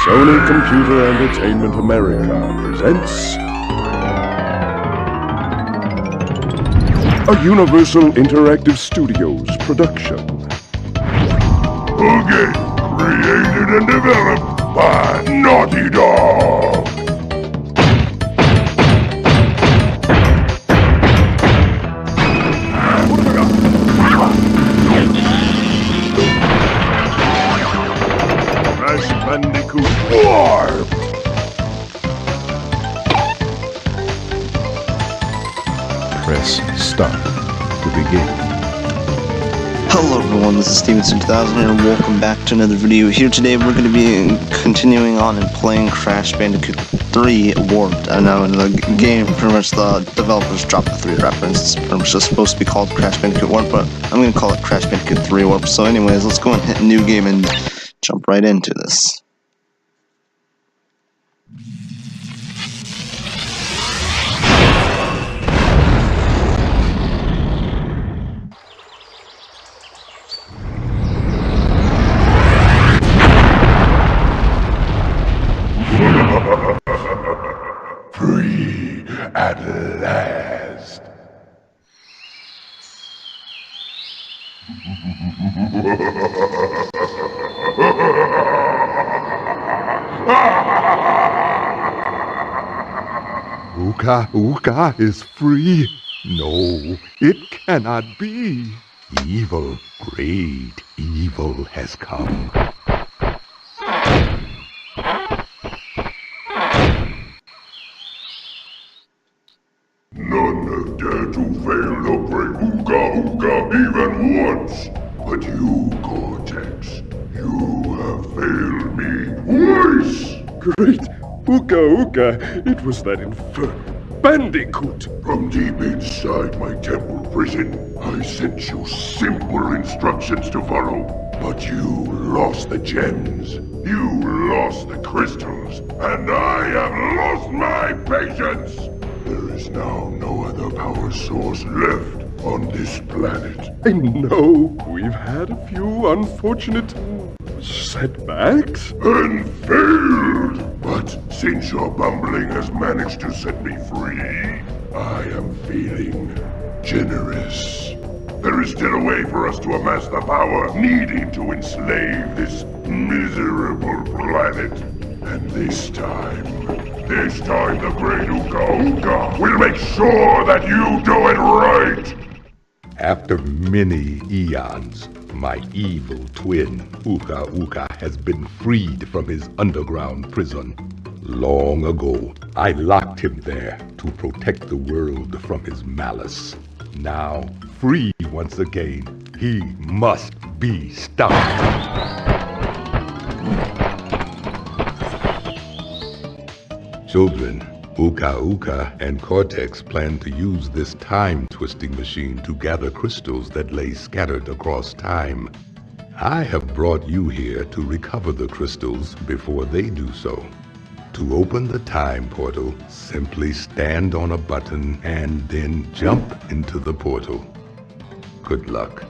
Sony Computer Entertainment America presents a Universal Interactive Studios production. A game created and developed by Naughty Dog. Crash Bandicoot Warp! Press start to begin. Hello everyone, this is Stevenson2000 and welcome back to another video. Here today we're going to be continuing on and playing Crash Bandicoot 3 Warped. I know in the game, pretty much the developers dropped the 3 reference. It's pretty much just supposed to be called Crash Bandicoot Warped, but I'm going to call it Crash Bandicoot 3 Warped. So anyways, let's go and hit new game and jump right into this. Free at last. Uka is free. No, it cannot be. Evil, great evil has come. None have dared to fail to break Uka even once. But you, Cortex, you have failed me twice. Great Uka, it was that Bandicoot. From deep inside my temple prison, I sent you simple instructions to follow. But you lost the gems, you lost the crystals, and I have lost my patience. There is now no other power source left on this planet. I know we've had a few unfortunate setbacks. And failed! But since your bumbling has managed to set me free, I am feeling generous. There is still a way for us to amass the power needed to enslave this miserable planet. And this time the great Uka will make sure that you do it right! After many eons, my evil twin, Uka, has been freed from his underground prison. Long ago, I locked him there to protect the world from his malice. Now, free once again, he must be stopped. Children, Uka and Cortex plan to use this time-twisting machine to gather crystals that lay scattered across time. I have brought you here to recover the crystals before they do so. To open the time portal, simply stand on a button and then jump into the portal. Good luck.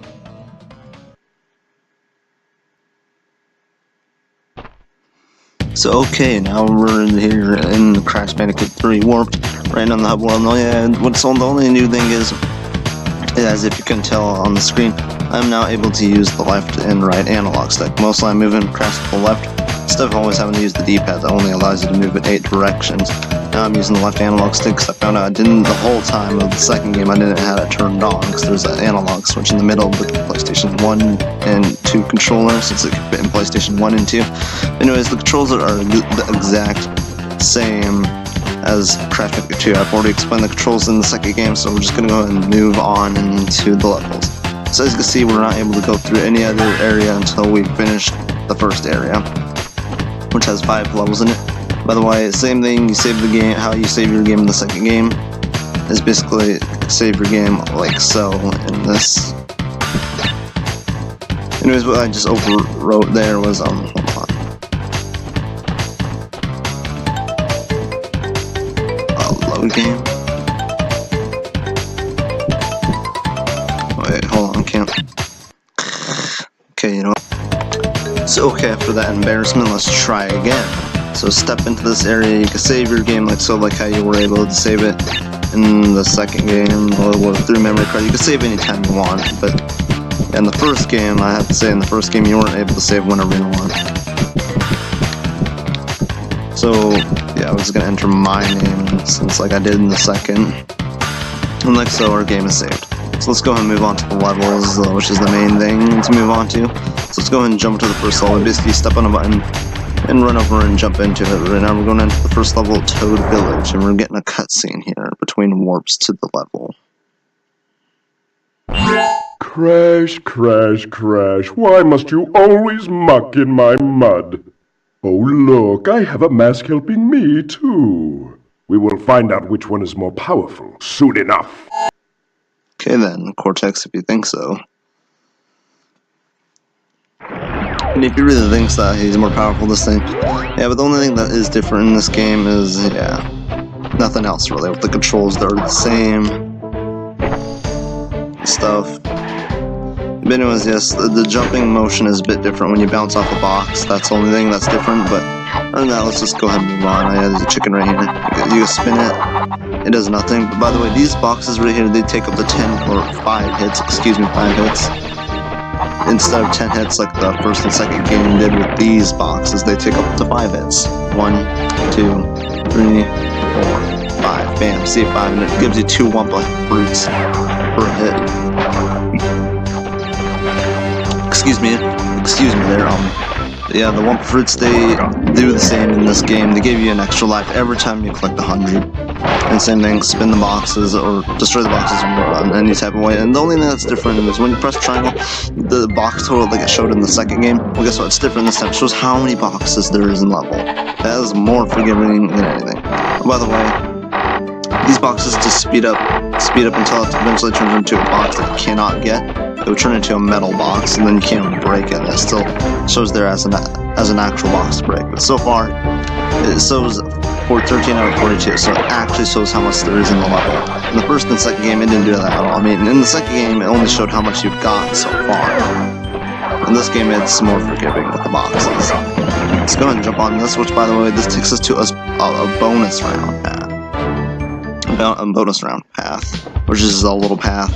So okay, now we're here in Crash Bandicoot 3 Warped, right on the hub world. And the only new thing is, as if you can tell on the screen, I'm now able to use the left and right analog stick. Mostly I'm moving Crash to the left, instead of always having to use the D-pad that only allows you to move in 8 directions. Now I'm using the left analog stick because I found out I didn't, the whole time of the second game, I didn't have it turned on because there's an analog switch in the middle of the PlayStation 1 and 2 controller, since it could fit in PlayStation 1 and 2. Anyways, the controls are the exact same as Crash Bandicoot 2. I've already explained the controls in the second game, so we're just going to go and move on into the levels. So as you can see, we're not able to go through any other area until we finish the first area, which has 5 levels in it. By the way, same thing, you save the game, how you save your game in the second game is basically save your game like so in this. Anyways, what I just overwrote there was, hold on. Load game. Wait, hold on, can't. Okay, you know what? So Okay, after that embarrassment, let's try again. So step into this area, you can save your game like how you were able to save it in the second game, or through memory card. You can save anytime you want, but in the first game, I have to say, in the first game you weren't able to save whenever you want. So, yeah, I was gonna enter my name, since like I did in the second. And like so, our game is saved. So let's go ahead and move on to the levels, which is the main thing to move on to. So let's go ahead and jump to the first level. Basically, step on a button and run over and jump into it. Right now, we're going into the first level, Toad Village, and we're getting a cutscene here between warps to the level. Crash, crash, crash. Why must you always muck in my mud? Oh, look, I have a mask helping me, too. We will find out which one is more powerful soon enough. Okay then, Cortex, if you think so. And if he really thinks that he's more powerful this thing, yeah, but the only thing that is different in this game is, yeah, nothing else really. With the controls, they're the same stuff. But anyways, yes, the jumping motion is a bit different when you bounce off a box. That's the only thing that's different, but other than that, let's just go ahead and move on. Yeah, there's a chicken right here. You can spin it. It does nothing. But by the way, these boxes right here, they take up to 10 or 5 hits. Excuse me, 5 hits. Instead of 10 hits like the first and second game did with these boxes, they take up to 5 hits. 1, 2, 3, 4, 5. Bam, see 5, and it gives you 2 Wumpa fruits per hit. Excuse me there, yeah, the Wumpa fruits, they do the same in this game. They give you an extra life every time you collect 100. And same thing, spin the boxes or destroy the boxes in any type of way. And the only thing that's different is when you press triangle, the box total like it showed in the second game, well, guess what? It's different this time. It shows how many boxes there is in level. That is more forgiving than anything. By the way, these boxes just speed up until it eventually turns into a box that you cannot get. It would turn into a metal box, and then you can't break it. It still shows there as an actual box to break. But so far, it shows for 13 out of 42, so it actually shows how much there is in the level. In the first and second game, it didn't do that at all. I mean, in the second game, it only showed how much you've got so far. In this game, it's more forgiving with the boxes. Let's go ahead and jump on this, which, by the way, this takes us to a bonus round path. A bonus round path, which is a little path.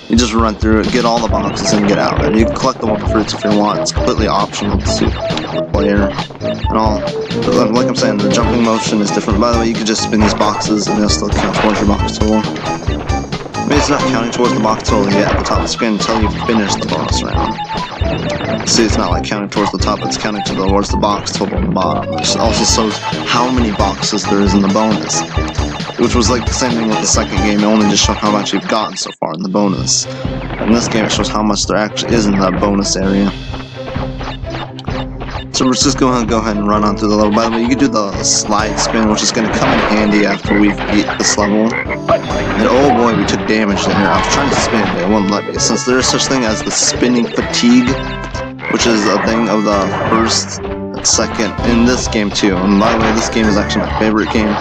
You just run through it, get all the boxes, and get out. And you can collect the Wumpa fruits if you want. It's completely optional to the player and all. But like I'm saying, the jumping motion is different. By the way, you can just spin these boxes and they'll still count towards your box total. I mean, it's not counting towards the box total yet at the top of the screen until you finish the bonus round. See, it's not like counting towards the top, it's counting towards the box total on the bottom. It also shows how many boxes there is in the bonus. Which was like the same thing with the second game, it only just showed how much you've gotten so far in the bonus. In this game, it shows how much there actually is in that bonus area. So we're just going to go ahead and run on through the level. By the way, you can do the slide spin, which is going to come in handy after we've beat this level. And oh boy, we took damage there. I was trying to spin, but it wouldn't let me. Since there is such thing as the spinning fatigue, which is a thing of the first and second in this game too. And by the way, this game is actually my favorite game.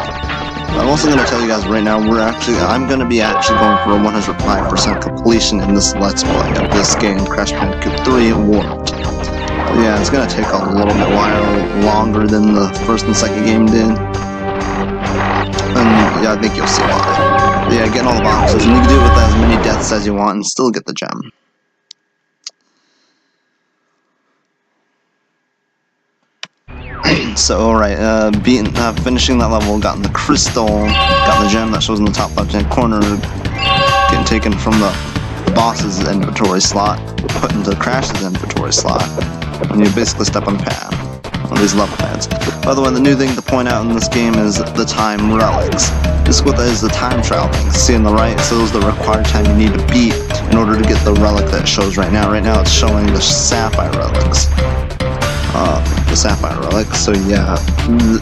I'm also going to tell you guys right now, I'm going to be actually going for a 105% completion in this Let's Play of this game, Crash Bandicoot 3 Warped. Yeah, it's going to take a little bit longer than the first and second game did. And yeah, I think you'll see why. But yeah, getting all the boxes, and you can do it with as many deaths as you want and still get the gem. So, alright, finishing that level, gotten the crystal, got the gem that shows in the top left-hand corner, getting taken from the boss's inventory slot, put into Crash's inventory slot, and you basically step on the path, on these level pads. By the way, the new thing to point out in this game is the time relics. This is what that is, the time traveling. See on the right, it shows the required time you need to beat in order to get the relic that it shows right now. Right now it's showing the sapphire relics. The sapphire relic. So yeah,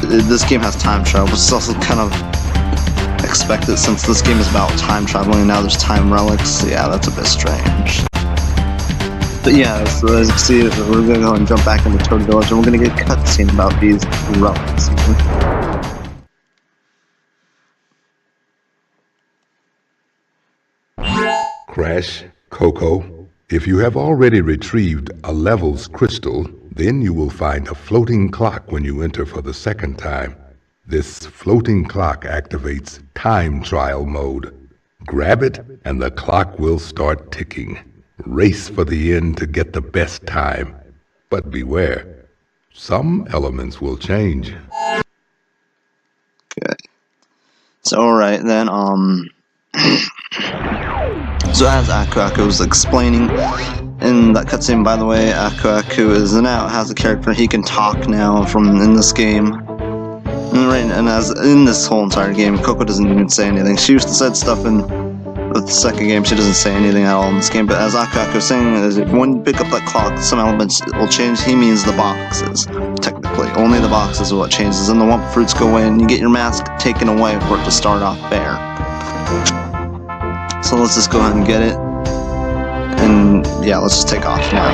this game has time travel, which is also kind of expected since this game is about time traveling and now there's time relics. So yeah, that's a bit strange. But yeah, so as you can see, we're going to go and jump back into Toad Village and we're going to get a cutscene about these relics. Crash, Coco, if you have already retrieved a levels crystal, Then you will find a floating clock when you enter for the second time. This floating clock activates time trial mode. Grab it and the clock will start ticking. Race for the end to get the best time. But beware, some elements will change. Okay. So alright then, so as Aku was explaining in that cutscene, by the way, Aku has a character, he can talk now in this game. And as in this whole entire game, Coco doesn't even say anything. She used to say stuff in the second game, she doesn't say anything at all in this game, but as Aku was saying, is when you pick up that clock, some elements will change. He means the boxes, technically. Only the boxes are what changes, and the Wumpa fruits go away, and you get your mask taken away for it to start off bare. So let's just go ahead and get it, and yeah, let's just take off now.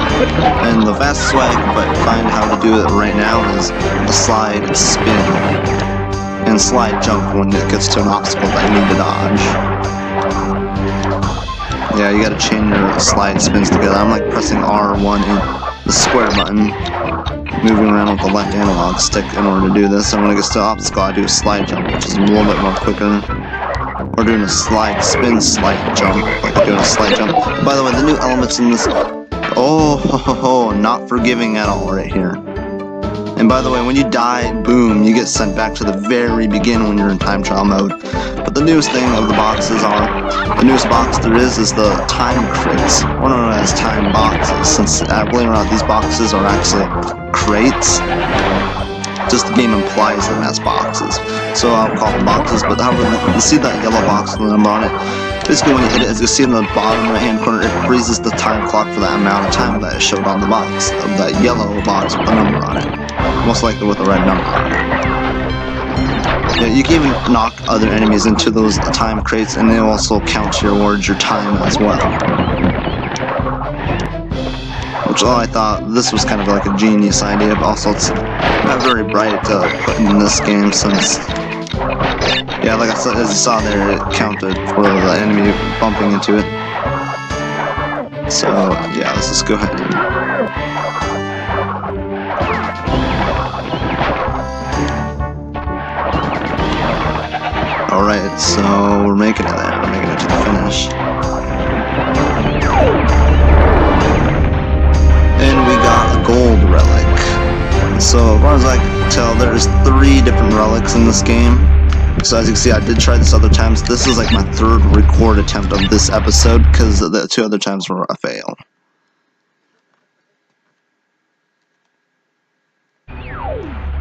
And the fastest way I can find how to do it right now is the slide spin, and slide jump when it gets to an obstacle that you need to dodge. Yeah, you gotta chain your slide spins together. I'm like pressing R1 and the square button, moving around with the left analog stick in order to do this. And when it gets to an obstacle, I do a slide jump, which is a little bit more quicker. Or doing a slide spin slide jump, like doing a slide jump. By the way, the new elements in this, not forgiving at all right here. And by the way, when you die, boom, you get sent back to the very beginning when you're in time trial mode. But the newest thing of the boxes the newest box there is the time crates, or known as time boxes, since believe it or not, these boxes are actually crates. Just the game implies them as boxes, so I'll call them boxes. But however, you see that yellow box with the number on it. Basically, when you hit it, as you see in the bottom right-hand corner, it freezes the time clock for that amount of time that it showed on the box, of that yellow box with the number on it. Most likely with a red number on it. Yeah, you can even knock other enemies into those time crates, and they'll also count towards your time as well. Which I thought this was kind of like a genius idea, but also it's not very bright to put in this game since, yeah, like I said, as you saw there, it counted for the enemy bumping into it. So yeah, let's just go ahead and alright, so we're making it there, we're making it to the finish. And we got a gold relic. So as far as I can tell, there's 3 different relics in this game. So as you can see, I did try this other times. This is like my 3rd record attempt of this episode, because the 2 other times were a fail.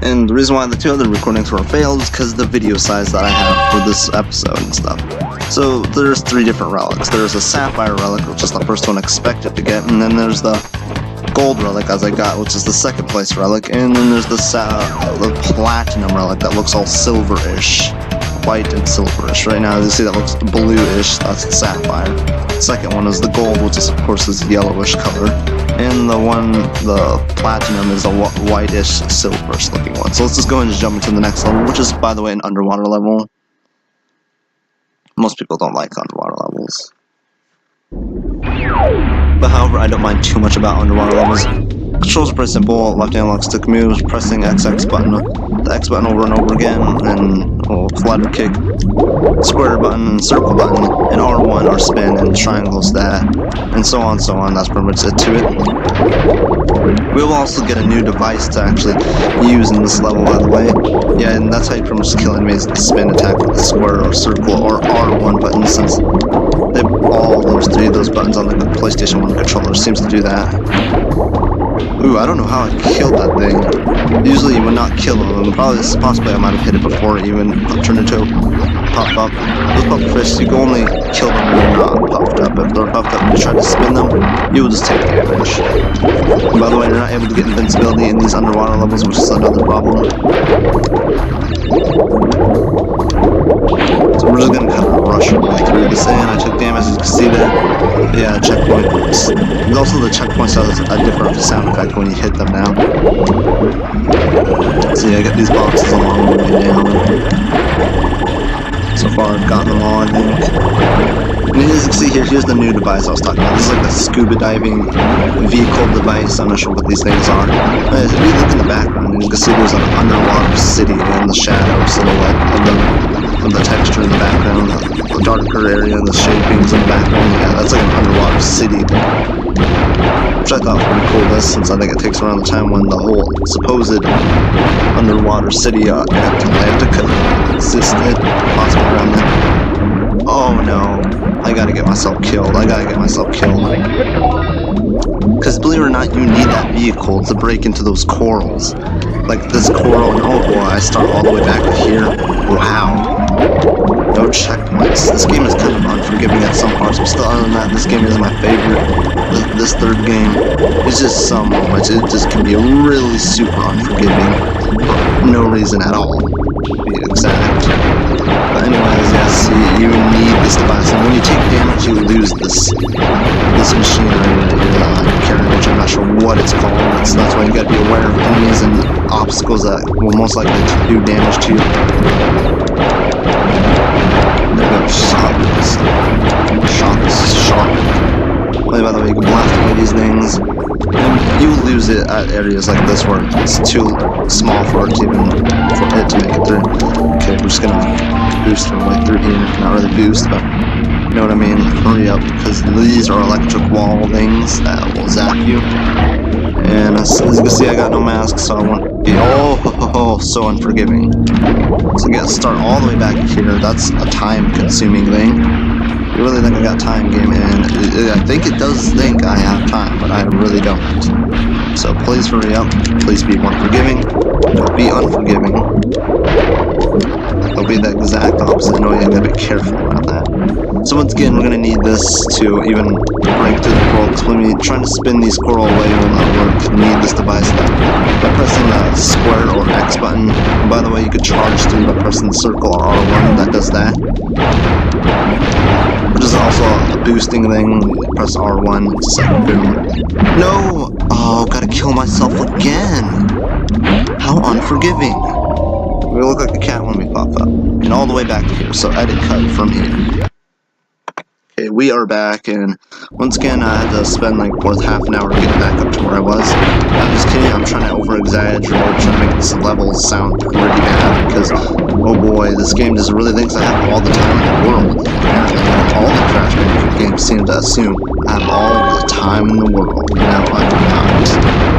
And the reason why the 2 other recordings were failed is because of the video size that I have for this episode and stuff. So there's 3 different relics. There's a sapphire relic, which is the first one I expected to get, and then there's the gold relic as I got, which is the 2nd place relic, and then there's the platinum relic that looks all silverish, white and silverish. Right now, as you see, that looks bluish. That's the sapphire. The 2nd one is the gold, which is of course this yellowish color, and the platinum is a whitish, silverish looking one. So let's just go ahead and jump into the next level, which is, by the way, an underwater level. Most people don't like underwater levels. But however, I don't mind too much about underwater levels. Controls are pretty simple. Left analog stick moves, pressing XX button, the X button over and over again, and flutter kick, square button, and circle button, and R1 or spin, and triangles that, and so on, so on. That's pretty much it to it. We will also get a new device to actually use in this level, by the way. Yeah, and that's how you pretty much kill enemies, the spin attack with the square or circle or R1 button, since they all those 3 of those buttons on the PlayStation 1 controller seems to do that. Ooh, I don't know how I killed that thing. Usually you would not kill them. Possibly I might have hit it before it even turned into a puff-up. Those pufferfish, you can only kill them when they're not puffed up. If they're puffed up and you try to spin them, you will just take damage. And by the way, you're not able to get invincibility in these underwater levels, which is another problem. So we're just gonna kind of rush our way through this, and I took damage, as you can see there. Yeah, checkpoint. And also the checkpoints have a different sound effect when you hit them now. So yeah, I got these boxes along the way down. So far I've gotten them all, I think. And as you can see here, here's the new device I was talking about. This is like a scuba diving vehicle device. I'm not sure what these things are. If you look in the background, you can see there's an underwater city in the shadow silhouette of the texture in the background, the darker area, the shapings in the background. Yeah, that's like an underwater city thing. Which I thought was pretty cool, this, since I think it takes around the time when the whole supposed underwater city Atlantica existed, possibly around then. Oh no, I gotta get myself killed, Because believe it or not, you need that vehicle to break into those corals. Like this coral, and oh boy, I start all the way back here. Wow. No checkpoints. This game is kind of unforgiving at some parts, but still, other than that, this game is my favorite. This third game is just some moments. It just can be really super unforgiving for no reason at all, to be exact. But anyways, yes, you need this device, and when you take damage, you lose this machinery that you're carrying, which I'm not sure what it's called. That's why you gotta be aware of enemies and obstacles that will most likely do damage to you. There we go, shock. Well, by the way, you can blast away these things, and you lose it at areas like this where it's too small for it to make it through. Okay, we're just gonna boost our way through here. Not really boost, but you know what I mean. Hurry up, because these are electric wall things that will zap you. And as you can see, I got no mask, so I won't be so unforgiving. So I gotta start all the way back here. That's a time-consuming thing. You really think I got time, game, and I think it does think I have time, but I really don't. So please hurry up. Please be more forgiving. Don't be unforgiving. It'll be the exact opposite. No, you gotta be careful about that. So once again, we're gonna need this to even break through the coral. Because when we trying to spin these coral away will not work. You need this device by pressing the square or X button. And by the way, you could charge through by pressing the circle or R1. That does that. Which is also a boosting thing. You press R1, it's just like boom. No! Oh, gotta kill myself again. How unforgiving. We look like a cat when we pop up. And all the way back to here, so edit cut from here. Okay, we are back, and once again I had to spend like worth half an hour to get back up to where I was. I'm just kidding, I'm trying to over-exaggerate, trying to make this level sound pretty bad, because, oh boy, this game just really thinks I have all the time in the world. Apparently, all the Crash Bandicoot games seem to assume I have all the time in the world. No, I do not.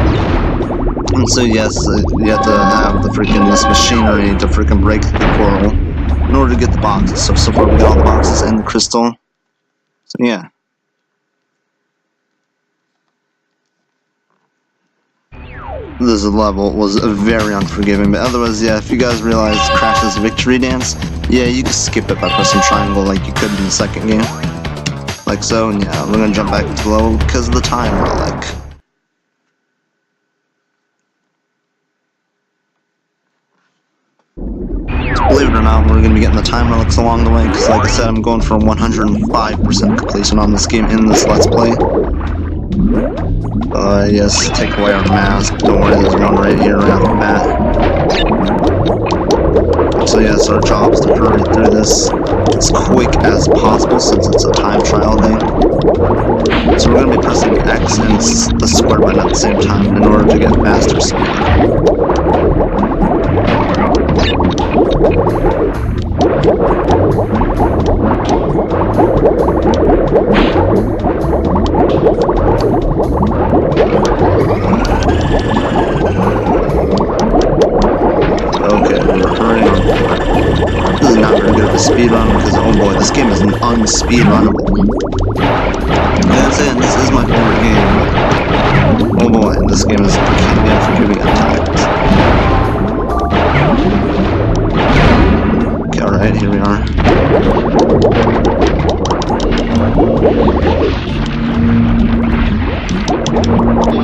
And so yes, you have to have the freaking this machinery to freaking break the coral in order to get the boxes. So far we got all the boxes and the crystal. So yeah. This level was very unforgiving, but otherwise, yeah, if you guys realize Crash's victory dance, yeah, you can skip it by pressing triangle like you could in the second game. Like so, and yeah, we're gonna jump back into the level because of the time relic. Believe it or not, we're going to be getting the time relics along the way, because like I said, I'm going for 105% completion on this game in this Let's Play. Yes, take away our mask. Don't worry, there's one right here right off the bat. So yes, our job is to hurry through this as quick as possible, since it's a time trial thing. So we're going to be pressing X and the square button at the same time in order to get faster speed. Okay, we're hurrying. This is not very good of a speed run because, oh boy, this game is unspeedrunnable. That's it, this is my favorite game. Oh boy, this game is can't be unforgiving at times. Okay, alright, here we are.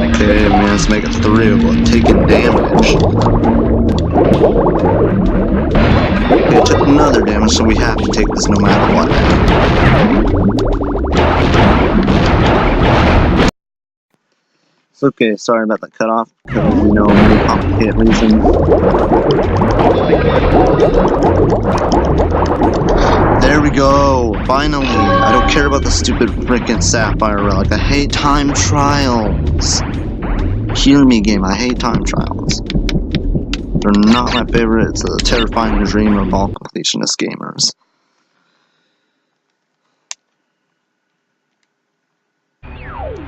Okay, man, let's make it 3 of them taking damage. Okay, it took another damage, so we have to take this no matter what. It's okay, sorry about that cutoff, because, you know, many complicated reasons. There we go. Finally. I don't care about the stupid freaking sapphire relic. I hate time trials. Hear me, game. I hate time trials. They're not my favorite. It's a terrifying dream of all completionist gamers.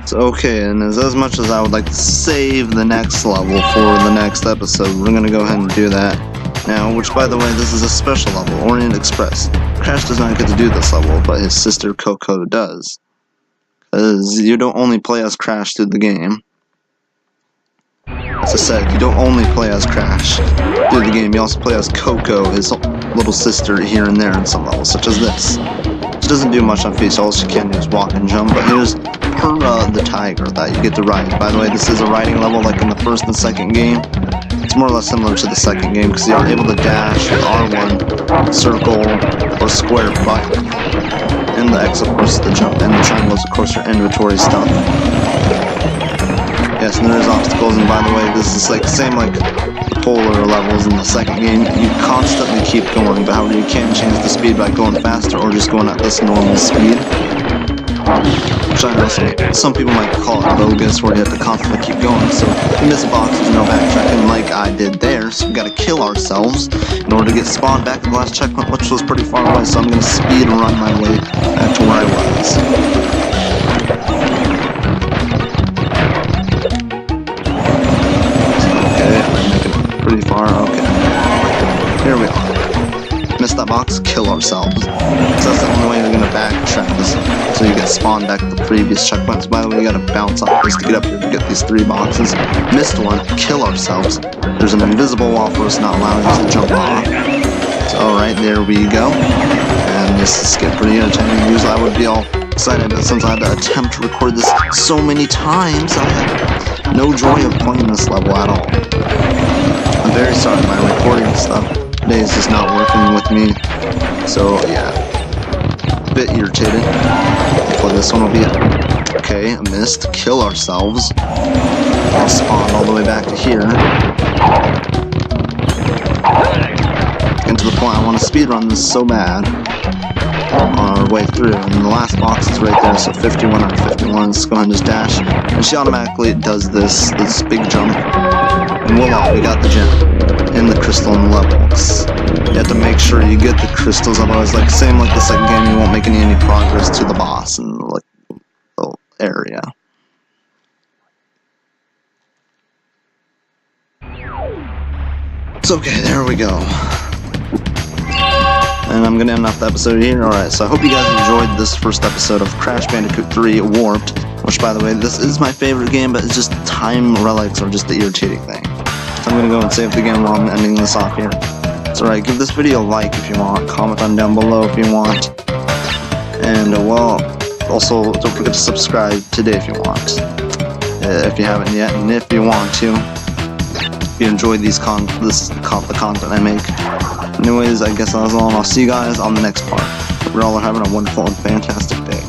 So, okay, and as much as I would like to save the next level for the next episode, we're gonna go ahead and do that now, which, by the way, this is a special level, Orient Express. Crash does not get to do this level, but his sister Coco does. Because you don't only play as Crash through the game. As I said, you don't only play as Crash through the game, you also play as Coco, his little sister, here and there in some levels, such as this. She doesn't do much on feet, so all she can do is walk and jump, but here's Purra the tiger that you get to ride. By the way, this is a riding level like in the first and second game. It's more or less similar to the second game because you are able to dash with R1, circle, or square button. And the X, of course, is the jump, and the triangle is, of course, your inventory stuff. Yes, and there's obstacles, and by the way, this is like same like the polar levels in the second game. You constantly keep going, but however you can change the speed by going faster or just going at this normal speed. Which I know some people might call it bogus, where you have to constantly keep going. So in this box, there's no backtracking like I did there. So we gotta kill ourselves in order to get spawned back to the last checkpoint, which was pretty far away. So I'm gonna speed run my way back to where I was. Pretty far, okay. Here we are. Missed that box, kill ourselves. So that's the only way you're gonna backtrack this, so you get spawned back to the previous checkpoints. By the way, you gotta bounce off this to get up here to get these 3 boxes. Missed one, kill ourselves. There's an invisible wall for us not allowing us to jump off. So alright, there we go. And this is getting pretty entertaining. Usually I would be all excited, but since I had to attempt to record this so many times, I had no joy of playing this level at all. I'm very sorry, my recording stuff today is just not working with me, so yeah, a bit irritated. Hopefully this one will be it. Okay, missed, kill ourselves. I'll spawn all the way back to here. And to the point I want to speedrun this so bad. On our way through, and the last box is right there, so 51 out of 51. Let's go ahead and just dash, and she automatically does this big jump, and voila, we got the gem in the crystal in the levels. You have to make sure you get the crystals, otherwise, like same like the second game, you won't make any progress to the boss in like the area. It's okay, there we go. And I'm gonna end off the episode here. Alright, so I hope you guys enjoyed this first episode of Crash Bandicoot 3 Warped, which, by the way, this is my favorite game, but it's just time relics are just the irritating thing. So I'm gonna go and save the game while I'm ending this off here. So alright, give this video a like if you want, comment on down below if you want, and well, also don't forget to subscribe today if you want, if you haven't yet, and if you want to, if you enjoyed the content I make. Anyways, I guess that was all, and I'll see you guys on the next part. Hope you all are having a wonderful and fantastic day.